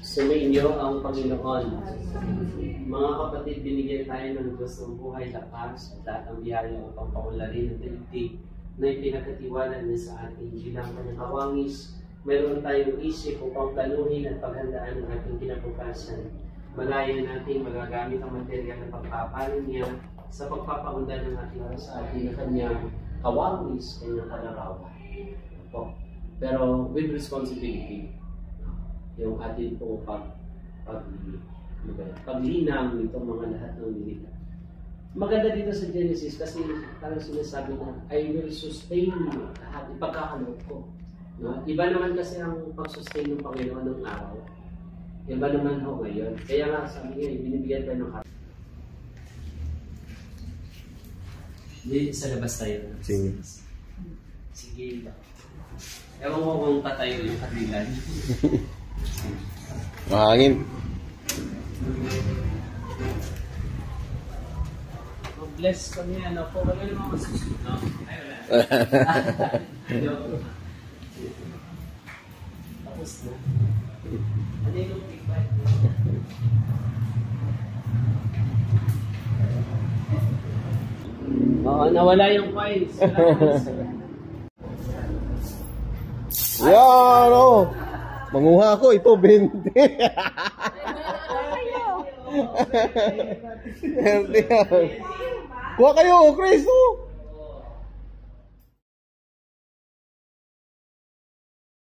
Sumainyo ang Panginoon. Mga kapatid, binigyan tayo ng Diyos ng buhay, lakas, at lahat ng biyaya upang paunlarin ang daigdig na ipinagkatiwala niya sa ating bilang kanyang kawangis. Mayroon tayong isip upang planuhin at paghandaan ang ating kinabukasan. Malaya natin magagamit ang material na pagpapaling niya sa pagpapaundan ng ating sa ating kanyang kawangis, kanyang kalarawan. Pero with responsibility, yung atin po paglinang nitong mga lahat ng nilita. Maganda dito sa Genesis kasi parang sinasabi na, I will sustain you, lahat ipagkakaloob ko. No? Iba naman kasi ang pag-sustain ng Panginoon ng araw. Iba naman ho ngayon. Kaya nga sabi niya, binibigyan tayo ng araw. Hindi, sa labas tayo. Sige. Sige. Ewan ko kung patayo yung katilan. Mahangin. Bless kami, ano po, wala naman masusunod, no? Ay, wala. Tapos na. Ano yung kickback? Oo, nawala yung coins. Yan, oh. Manguha ako, ito 20. Kuha kayo, Chris, oh.